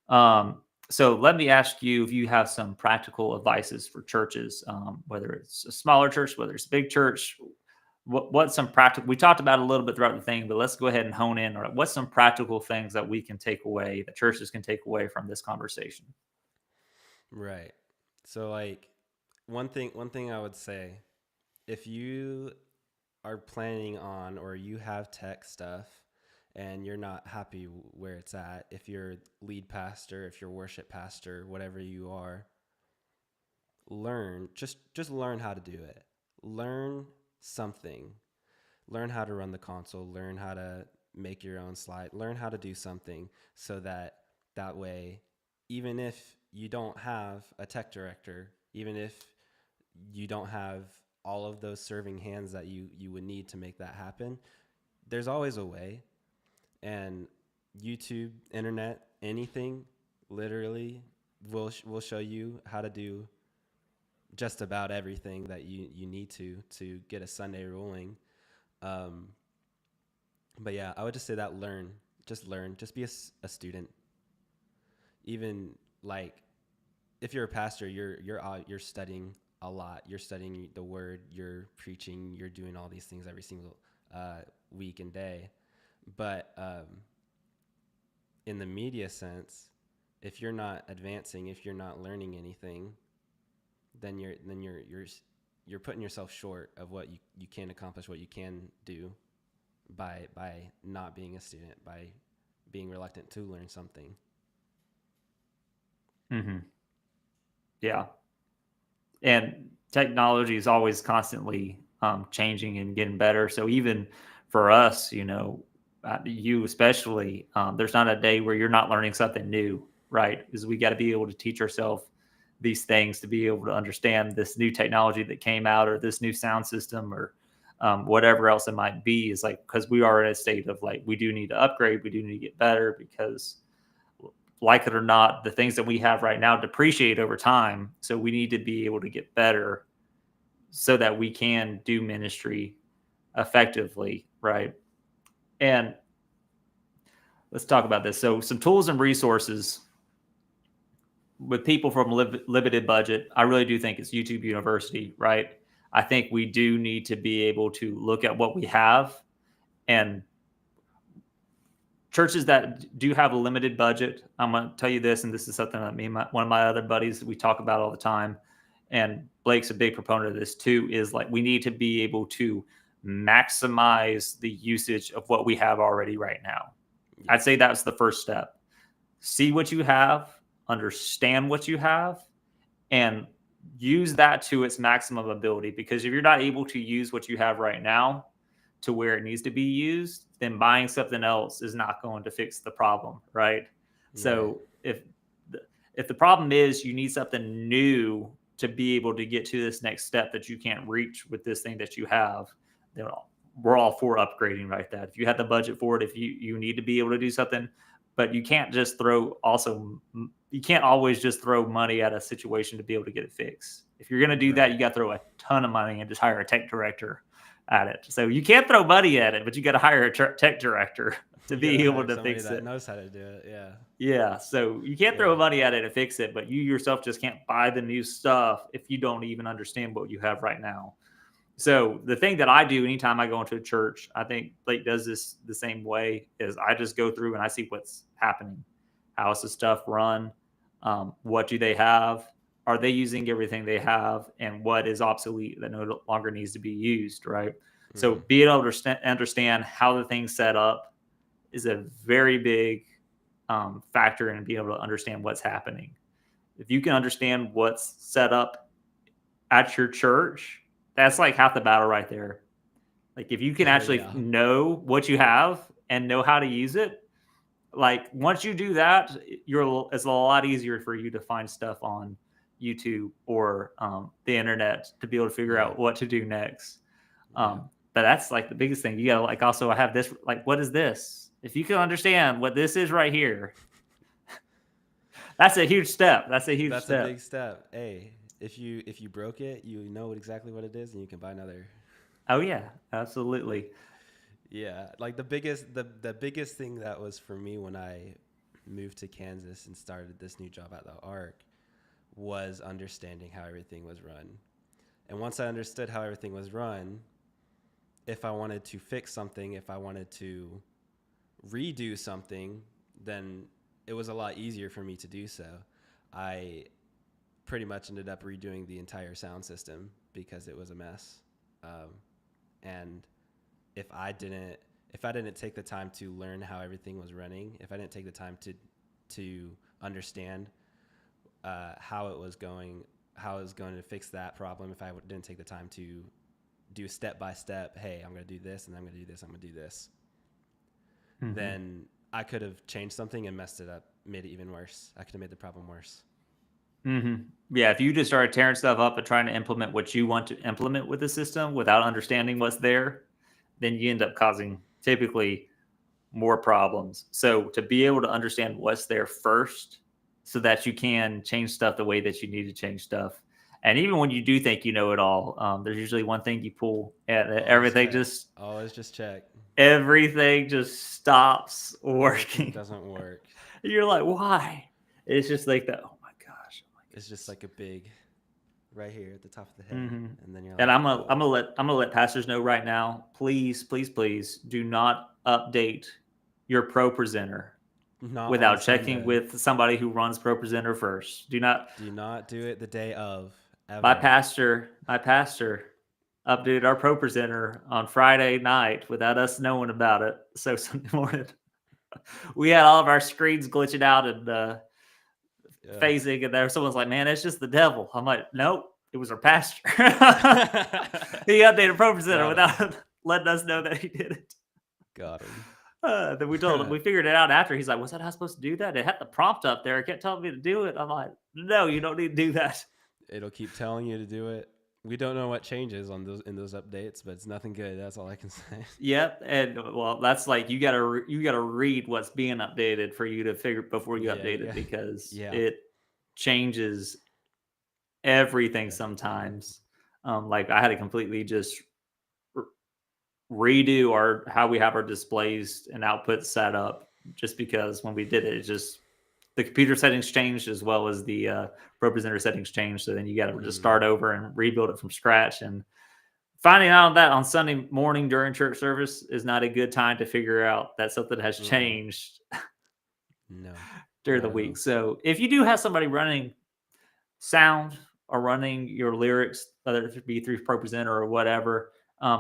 Um, so let me ask you if you have some practical advices for churches, whether it's a smaller church, whether it's a big church. What's some practical? We talked about it a little bit throughout the thing, but let's go ahead and hone in. Or what's some practical things that we can take away, that churches can take away from this conversation? Right. So like one thing I would say, if you are planning on, or you have tech stuff and you're not happy where it's at, if you're lead pastor, if you're worship pastor, whatever you are, learn, just learn how to do it. Learn something. Learn how to run the console, learn how to make your own slide, learn how to do something, so that that way, even if you don't have a tech director, even if you don't have all of those serving hands that you would need to make that happen, there's always a way. And YouTube, internet, anything literally will show you how to do just about everything that you need to get a Sunday rolling. Um, but yeah, I would just say that learn, just be a student. Even like if you're a pastor, you're studying a lot. You're studying the word. You're preaching. You're doing all these things every single week and day. But in the media sense, if you're not advancing, if you're not learning anything, then you're putting yourself short of what you can accomplish, what you can do by not being a student, by being reluctant to learn something. Hmm. Yeah. And technology is always constantly changing and getting better. So even for us, you especially, there's not a day where you're not learning something new, right? Because we got to be able to teach ourselves these things to be able to understand this new technology that came out, or this new sound system, or whatever else it might be. Is like, because we are in a state of like, we do need to upgrade, we do need to get better, because like it or not, the things that we have right now depreciate over time. So we need to be able to get better so that we can do ministry effectively, right? And let's talk about this. So some tools and resources with people from limited budget. I really do think it's YouTube University, right? I think we do need to be able to look at what we have, and churches that do have a limited budget. I'm going to tell you this, and this is something that me and one of my other buddies we talk about all the time, and Blake's a big proponent of this too. Is like, we need to be able to maximize the usage of what we have already right now. Yeah. I'd say that's the first step. See what you have, understand what you have, and use that to its maximum ability. Because if you're not able to use what you have right now to where it needs to be used, then buying something else is not going to fix the problem, right? Right. So if the problem is you need something new to be able to get to this next step that you can't reach with this thing that you have, then we're all for upgrading, right? That if you have the budget for it, if you need to be able to do something, but you can't just throw also you can't always just throw money at a situation to be able to get it fixed. If you're going to do that, Right. you got to throw a ton of money and just hire a tech director at it. So you can't throw money at it, but you got to hire a tech director to You gotta be able hire to somebody fix that it. knows how to do it. Yeah. Yeah, so you can't throw Yeah. money at it to fix it, but you yourself just can't buy the new stuff if you don't even understand what you have right now. So the thing that I do anytime I go into a church, I think Blake does this the same way, is I just go through and I see what's happening. How's the stuff run? What do they have? Are they using everything they have? And what is obsolete that no longer needs to be used, right? So Mm-hmm. being able to understand how the thing's set up is a very big factor in being able to understand what's happening. If you can understand what's set up at your church, that's like half the battle right there. Like, if you can actually Yeah. know what you have and know how to use it, like once you do that, it's a lot easier for you to find stuff on YouTube or the internet to be able to figure Right. out what to do next. Yeah. But that's like the biggest thing. You gotta like also I have this, like, what is this? If you can understand what this is right here, that's a huge step. That's a huge That's a big step. step. Hey, if you broke it, you know exactly what it is, and you can buy another. Oh yeah, absolutely. Yeah, like the biggest thing that was for me when I moved to Kansas and started this new job at the Ark was understanding how everything was run. And once I understood how everything was run, if I wanted to fix something, if I wanted to redo something, then it was a lot easier for me to do so. I pretty much ended up redoing the entire sound system because it was a mess. And if I didn't if I didn't take the time to learn how everything was running, if I didn't take the time to understand how it was going, how I was going to fix that problem, if I didn't take the time to do step by step, hey, I'm going to do this and I'm going to do this, I'm going to do this, Hmm. then I could have changed something and messed it up, made it even worse. I could have made the problem worse. Hmm. Yeah, if you just start tearing stuff up and trying to implement what you want to implement with the system without understanding what's there, then you end up causing typically more problems. So to be able to understand what's there first so that you can change stuff the way that you need to change stuff. And even when you do think you know it all, there's usually one thing you pull, and Always check. Always just check. everything just stops Everything working. doesn't work. You're like, why? It's just like that. Oh my gosh. Oh my It's just like a big right here at the top of the head, goodness. and then you're And like, oh, I'm gonna let pastors know right now. Please, please, please do not update your Pro Presenter not on without checking Sunday. with somebody who runs Pro Presenter first. Do not. Do not do it the day of My ever. pastor, my pastor, updated our Pro Presenter on Friday night without us knowing about it. So Sunday morning, we had all of our screens glitching out and Yeah. phasing, and there someone's like, "Man, it's just the devil." I'm like, "Nope, it was our pastor." He updated Pro Presenter Got him. without letting us know that he did it. Got him. Then we told him we figured it out after. He's like, "Was that how supposed to do that? It had the prompt up there. It kept telling me to do it." I'm like, "No, you don't need to do that." It'll keep telling you to do it. We don't know what changes on those in those updates, but it's nothing good. That's all I can say. Yep, and well, that's like you gotta read what's being updated for you to figure before you Yeah, update you it got because yeah, it changes everything everything. sometimes. Like I had to completely just redo our how we have our displays and outputs set up just because when we did it, it just the computer settings changed as well as the Pro Presenter settings changed. So then you got to just Mm, start over and rebuild it from scratch. And finding out that on Sunday morning during church service is not a good time to figure out that something has mm-mm. changed No, during the not at week. all. So if you do have somebody running sound or running your lyrics, whether it be through Pro Presenter or whatever,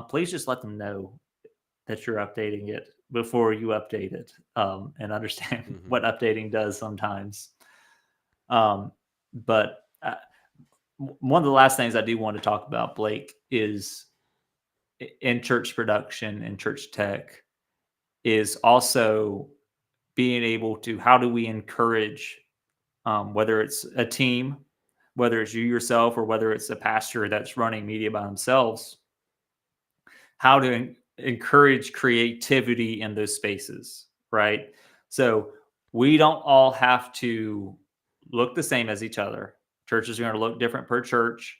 please just let them know that you're updating it before you update it, and understand Mm-hmm. what updating does sometimes. Um, but one of the last things I do want to talk about, Blake, is in church production and church tech is also being able to how do we encourage, whether it's a team, whether it's you yourself, or whether it's a pastor that's running media by themselves, how to encourage creativity in those spaces, right? So we don't all have to look the same as each other. Churches are going to look different per church.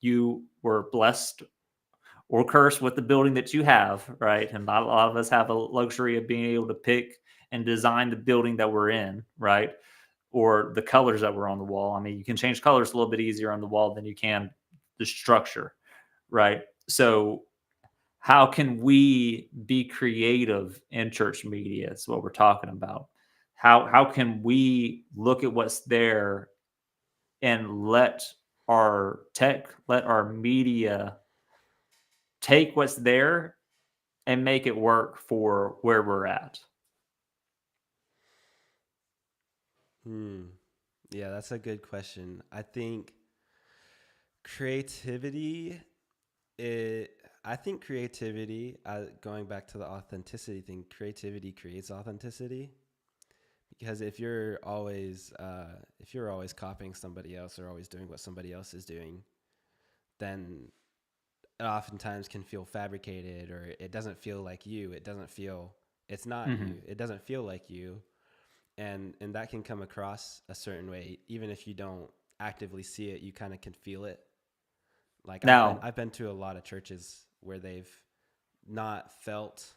You were blessed or cursed with the building that you have, right? And not a lot of us have a luxury of being able to pick and design the building that we're in, right? Or the colors that were on the wall. I mean, you can change colors a little bit easier on the wall than you can the structure, right? So how can we be creative in church media? Is what we're talking about. How can we look at what's there and let our tech, let our media take what's there and make it work for where we're at? Hmm. Yeah, that's a good question. I think creativity. It. I think creativity. Going back to the authenticity thing, creativity creates authenticity. Because if you're always copying somebody else or always doing what somebody else is doing, then it oftentimes can feel fabricated or it doesn't feel like you. It doesn't feel it's not Mm-hmm. you. It doesn't feel like you. And that can come across a certain way even if you don't actively see it, you kind of can feel it. Like Now, I've been to a lot of churches where they've not felt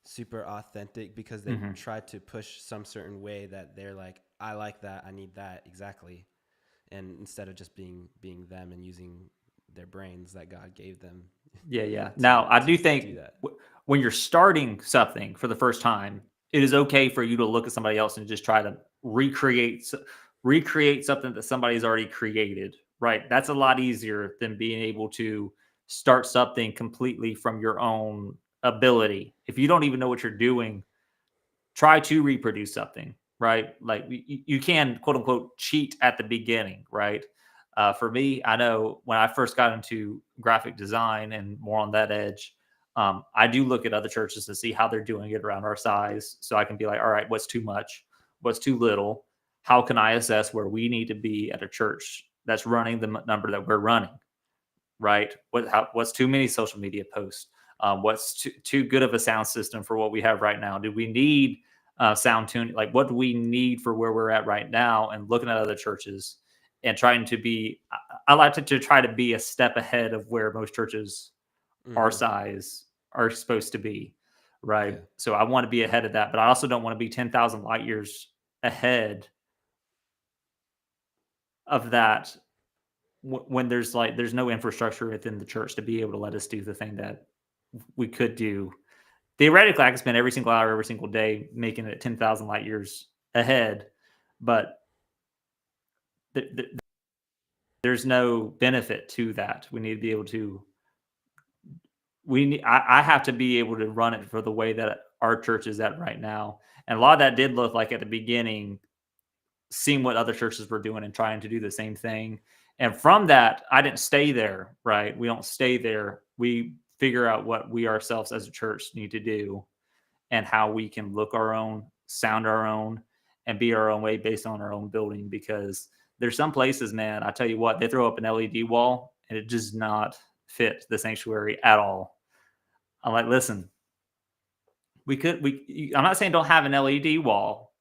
super authentic because they've mm-hmm. tried to push some certain way that they're like, I like that, I need that exactly. And instead of just being them and using their brains that God gave them Yeah, yeah. to Now, I to do think do that. when you're starting something for the first time, it is okay for you to look at somebody else and just try to recreate something that somebody's already created, right? That's a lot easier than being able to start something completely from your own ability. If you don't even know what you're doing, try to reproduce something, right? Like you can quote unquote cheat at the beginning, right? For me, I know when I first got into graphic design and more on that edge, I do look at other churches to see how they're doing it around our size. So I can be like, all right, what's too much? What's too little? How can I assess where we need to be at a church that's running the number that we're running? Right? What's too many social media posts? What's too good of a sound system for what we have right now? Do we need sound tuning? Like, what do we need for where we're at right now? And looking at other churches and trying to be. I like to try to be a step ahead of where most churches our Mm-hmm. size are supposed to be, right? Yeah. So I want to be ahead of that, but I also don't want to be 10,000 light years ahead of that when there's no infrastructure within the church to be able to let us do the thing that we could do. Theoretically, I could spend every single hour, every single day making it 10,000 light years ahead, but th- th- there's no benefit to that. We need to be able to. I have to be able to run it for the way that our church is at right now, and a lot of that did look like at the beginning, seeing what other churches were doing and trying to do the same thing. And from that, I didn't stay there. Right? We don't stay there. We figure out what we ourselves as a church need to do and how we can look our own, sound our own, and be our own way based on our own building. Because there's some places, man, I tell you what, they throw up an LED wall and it does not fit the sanctuary at all. I'm like, listen, I'm not saying don't have an LED wall.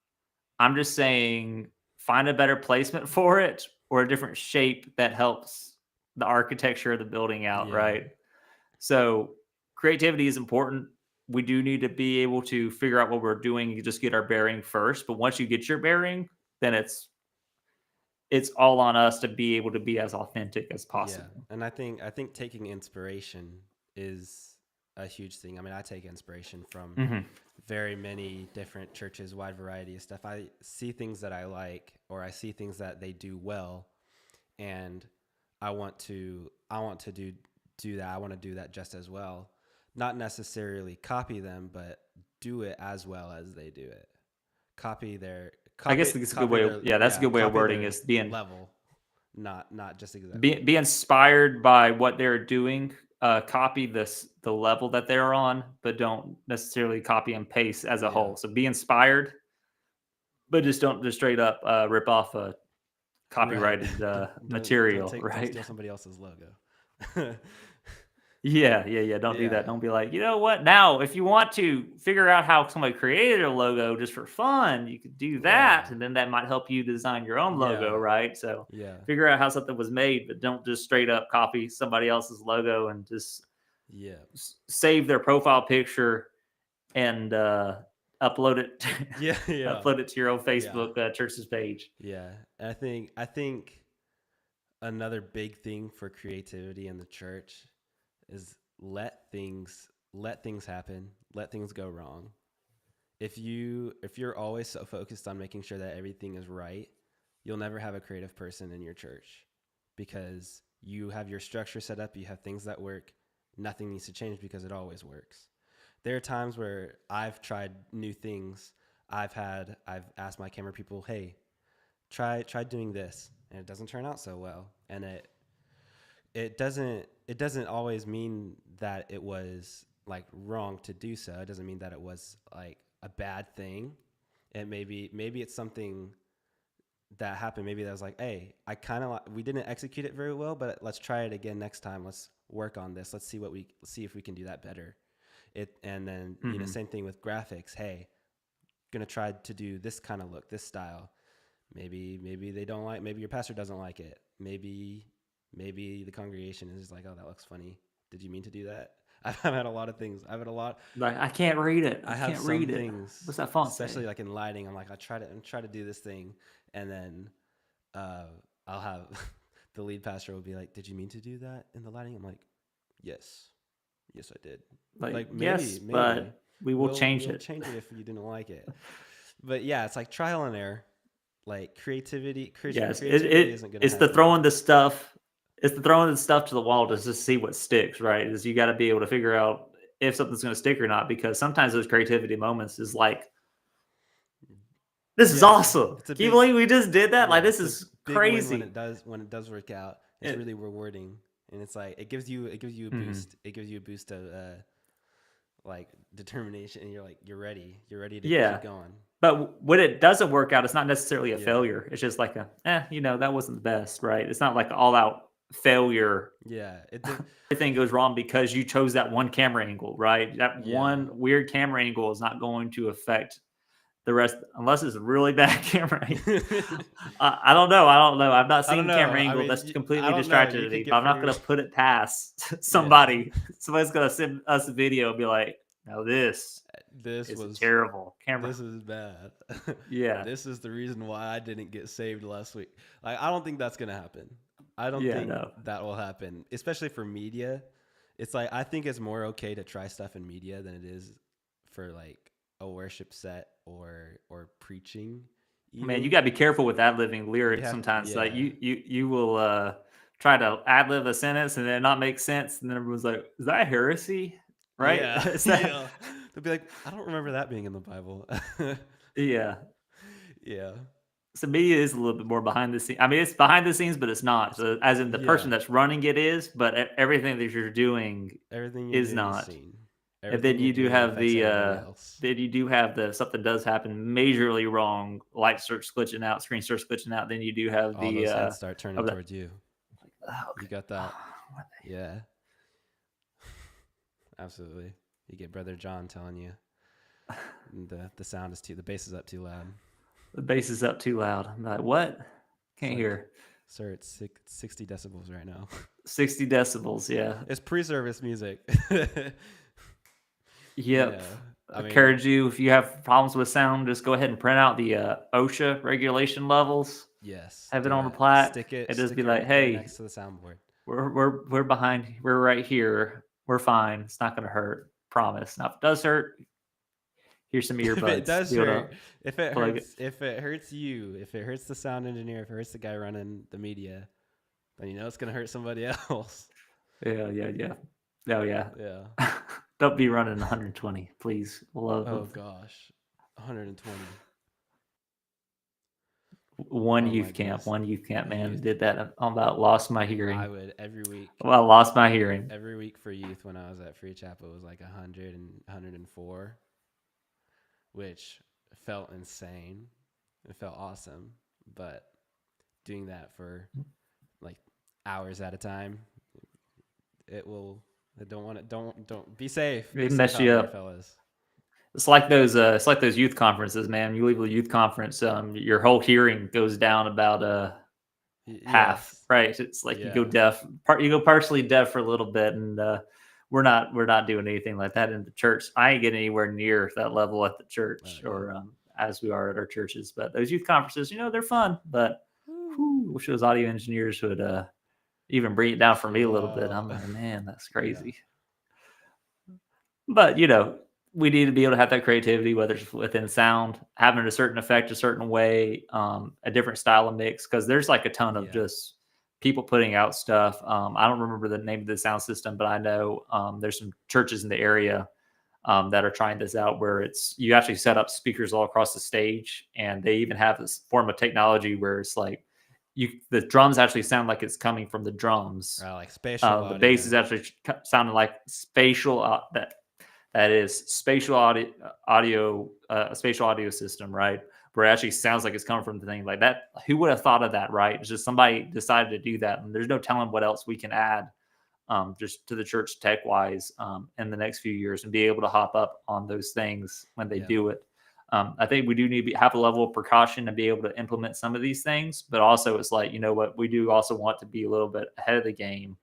I'm just saying find a better placement for it or a different shape that helps the architecture of the building out, Yeah. right? So creativity is important. We do need to be able to figure out what we're doing. You just get our bearing first, but once you get your bearing, then it's all on us to be able to be as authentic as Yeah. possible. And I think taking inspiration is a huge thing. I mean, I take inspiration from Mm-hmm. very many different churches, wide variety of stuff. I see things that I like, or I see things that they do well, and I want to do that. I want to do that just as well. Not necessarily copy them, but do it as well as they do it. Copy their I copy guess that's a good copy way of, their yeah, that's a yeah good way of copy wording their is being level, not just exactly be, like be inspired by what they're doing. Copy the level that they're on, but don't necessarily copy and paste as a yeah. whole. So be inspired, but just don't just straight up rip off a Right. copyrighted Don't material, take don't right? steal somebody else's logo. Yeah, yeah, yeah. Don't do that. Yeah. Don't be like, you know what? Now, if you want to figure out how somebody created a logo just for fun, you could do Yeah. that, and then that might help you design your own logo, Yeah. right? So Yeah. figure out how something was made, but don't just straight up copy somebody else's logo and just Yeah. save their profile picture and upload it, Yeah. Yeah. upload it to your own Yeah. Facebook church's page. Yeah. And I think another big thing for creativity in the church is let things happen, let things go wrong. If you're always so focused on making sure that everything is right, you'll never have a creative person in your church because you have your structure set up, you have things that work, nothing needs to change because it always works. There are times where I've tried new things. I've asked my camera people, "Hey, try doing this." And it doesn't turn out so well. And it doesn't always mean that it was like wrong to do so. It doesn't mean that it was like a bad thing. And maybe it's something that happened. Maybe that was like, hey, I kind of we didn't execute it very well, but let's try it again next time. Let's work on this. Let's see if we can do that better. And then Mm-hmm. same thing with graphics. Hey, gonna try to do this kind of look, this style. Maybe they don't like. Maybe your pastor doesn't like it. Maybe the congregation is just like, oh, that looks funny. Did you mean to do that? I've had a lot of things. I've had a lot. Like I can't read it. I I have can't some read it. things, What's that font especially say? like in lighting. I'm like, I try to do this thing, and then uh, I'll have the lead pastor will be like, "Did you mean to do that in the lighting?" I'm like, "Yes, yes, I did." Like, Like yes, maybe but we will we'll change we'll it. change it if you didn't like it. But yeah, it's like trial and error. Like Yes, creativity isn't gonna it's the happen. throwing the stuff. It's the throwing the stuff to the wall to just see what sticks. Right? Is you got to be able to figure out if something's going to stick or not. Because sometimes those creativity moments is like, this is Yeah, awesome. it's a Can you big believe we just did that? Like, yeah, this it's a is big win when crazy. it does work out. It's It, really rewarding, and it's like it gives you a mhm. boost. It gives you a boost of like determination, and you're ready to keep Yeah, going. but when it doesn't work out, it's not necessarily a Yeah, failure. It's just like that wasn't the best, right? It's not like all out failure. yeah, it did. Everything goes wrong because you chose that one camera angle, right? That Yeah, one weird camera angle is not going to affect the rest, unless it's a really bad camera angle. I don't know. I don't know. I've not I don't seen the camera know. I angle mean, that's I completely don't know. distracted You me, could but get I'm not pretty. going to put it past Yeah. somebody. Somebody's going to send us a video and be like, "No, this This is a was terrible camera." this is bad. Yeah, This is the reason why I didn't get saved last week. Like, I don't think that's gonna happen. I don't yeah, think no, that will happen, especially for media. It's like I think it's more okay to try stuff in media than it is for like a worship set or preaching. man, you Even got to be careful with ad libbing you lyrics have, sometimes. Like yeah, you will try to ad lib a sentence and then not make sense, and then everyone's like, "Is that heresy?" Right? yeah, Is that? yeah. They'll be like, I don't remember that being in the Bible. Yeah. Yeah, So media is a little bit more behind the scenes. I mean, it's behind the scenes, but it's not. it's So, as in the person yeah. that's running it is, but everything that you're doing Everything you're is doing is not. seen. And Everything then you're you do doing have affects the everybody else. then you do have the something does happen majorly wrong, light starts glitching out, screen starts glitching out. Then you do have All the those heads start turning of the towards you. oh, You okay. got that. Yeah, absolutely. You get Brother John telling you the sound is the bass is up too loud. The bass is up too loud. I'm like, what? It's Can't like, hear. sir, it's 60 decibels right now. 60 decibels. Yeah. It's pre-service music. Yep. Yeah, I I mean, encourage you, if you have problems with sound, just go ahead and print out the OSHA regulation levels, yes, have it do on a that. plaque, and just Stick be it like, right there "Hey, next to the soundboard. we're behind. We're right here. We're fine. It's not going to hurt. Promise. Now, if it does hurt, here's some If it earbuds. does Be able to hurt, plug it. if it hurts you, if it hurts the sound engineer, if it hurts the guy running the media, then you know it's gonna hurt somebody else. Yeah, yeah, yeah. Oh yeah. Yeah. Don't be running 120, please. Love Oh of gosh, 120. one Oh my youth camp. goodness. One youth camp, man, Youth. did that. I about lost my I hearing. would Well, I lost my hearing. every week for youth when I was at Free Chapel it was like 100 and 104, which felt insane. It felt awesome, but doing that for like hours at a time, it will. I don't want it. Don't be safe. Be It safe mess out you there, up. fellas. It's like those youth conferences, man. You leave a youth conference, your whole hearing goes down about half, Yes. right? It's like you go Yeah. deaf, you go partially deaf for a little bit, and we're not doing anything like that in the church. I ain't getting anywhere near that level at the Oh church yeah. or as we are at our churches. But those youth conferences, they're fun. But Whew. wish those audio engineers would even bring it down for me a Chill little bit. out. I'm like, man, that's Yeah. crazy. But we need to be able to have that creativity, whether it's within sound, having a certain effect, a certain way, a different style of mix. Because there's like a ton of Yeah. just people putting out stuff. I don't remember the name of the sound system, but I know there's some churches in the area that are trying this out, where it's you actually set up speakers all across the stage, and they even have this form of technology where it's like the drums actually sound like it's coming from the drums. Like spatial The bass audio. is actually sounding like spatial that is spatial a spatial audio system, right? Where it actually sounds like it's coming from the thing like that. Who would have thought of that, right? It's just somebody decided to do that, and there's no telling what else we can add just to the church tech wise in the next few years and be able to hop up on those things when they Yeah. do it. I think we do need to have a level of precaution to be able to implement some of these things, but also it's like, what, we do also want to be a little bit ahead of the game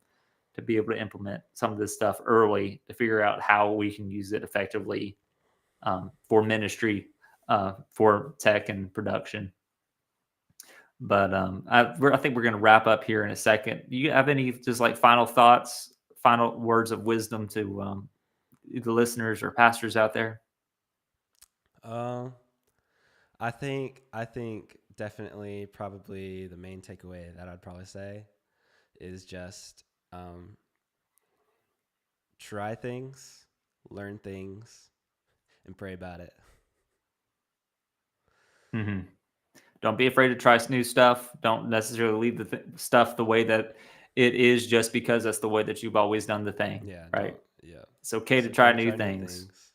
to be able to implement some of this stuff early to figure out how we can use it effectively for ministry, for tech and production. But I think we're going to wrap up here in a second. Do you have any just like final thoughts, final words of wisdom to the listeners or pastors out there? Um, I think definitely probably the main takeaway that I'd probably say is just try things, learn things, and pray about it. Mm-hmm. Don't be afraid to try some new stuff. Don't necessarily leave the stuff the way that it is just because that's the way that you've always done the thing, Yeah, right? don't. Yeah, It's okay it's to okay try to new try new things. things.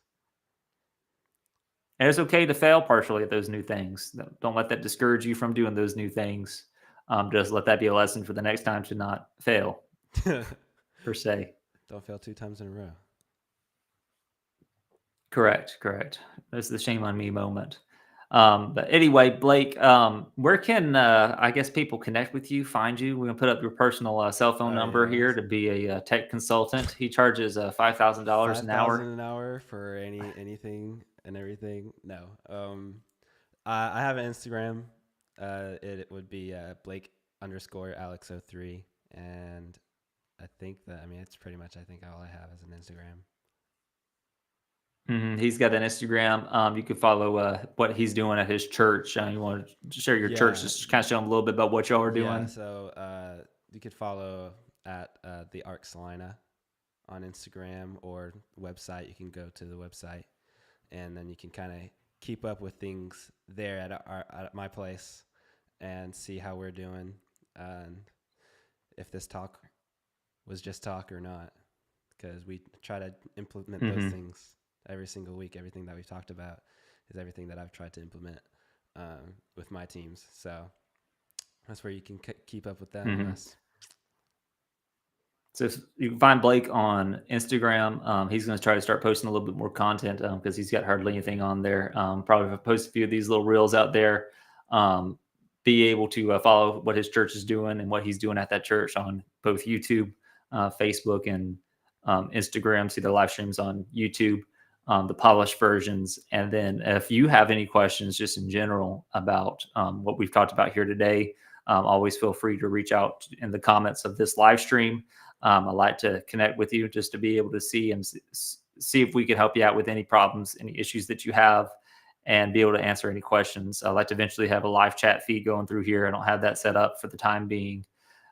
And it's okay to fail partially at those new things. Don't let that discourage you from doing those new things. Just let that be a lesson for the next time to not fail, per se. Don't fail 2 times in a row. Correct, correct. That's the shame on me moment. But anyway, Blake, where can I guess people connect with you, find you? We're gonna put up your personal cell phone Oh number yeah, here to be a tech consultant. He charges $5,000 an 5,000 hour. an hour for anything and everything. No, I have an Instagram. It would be Blake underscore Alex03, and I think that I mean it's pretty much I think all I have is an Instagram. He's got an Instagram. You can follow what he's doing at his church. You want to share your church, Yeah, just kind of show him a little bit about what y'all are yeah. doing. So you could follow at the Arc Salina on Instagram or website. You can go to the website, and then you can kind of keep up with things there at my place and see how we're doing and if this talk was just talk or not, because we try to implement those Hmm. things every single week. Everything that we've talked about is everything that I've tried to implement with my teams. So that's where you can keep up with them and Hmm. us. So you can find Blake on Instagram. He's going to try to start posting a little bit more content because he's got hardly anything on there. Probably post a few of these little reels out there. Um, be able to follow what his church is doing and what he's doing at that church on both YouTube, Facebook, and Instagram. See the live streams on YouTube, the polished versions. And then if you have any questions just in general about what we've talked about here today, always feel free to reach out in the comments of this live stream. I'd like to connect with you just to be able to see and see if we can help you out with any problems, any issues that you have, and be able to answer any questions. I'd like to eventually have a live chat feed going through here. I don't have that set up for the time being.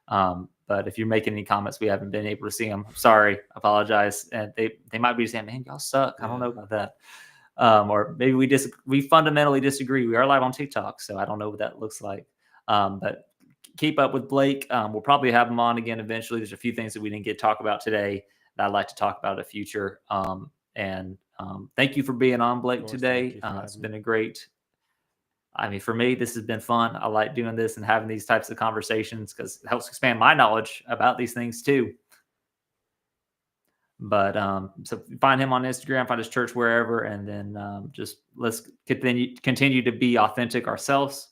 But if you're making any comments, we haven't been able to see them. Sorry, apologize. And they might be saying, "Man, y'all suck." I don't Yeah. know about that. Or maybe we fundamentally disagree. We are live on TikTok, so I don't know what that looks like. But keep up with Blake. We'll probably have him on again eventually. There's a few things that we didn't get to talk about today that I'd like to talk about in the future. And thank you for being on, Of Blake, course. Thank today. you for It's having me. been a great. I mean, for me, this has been fun. I like doing this and having these types of conversations because it helps expand my knowledge about these things too. But so find him on Instagram, find his church wherever, and then just let's continue to be authentic ourselves.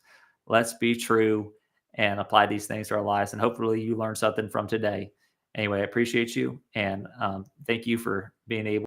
Let's be true and apply these things to our lives. And hopefully, you learn something from today. Anyway, I appreciate you and thank you for being able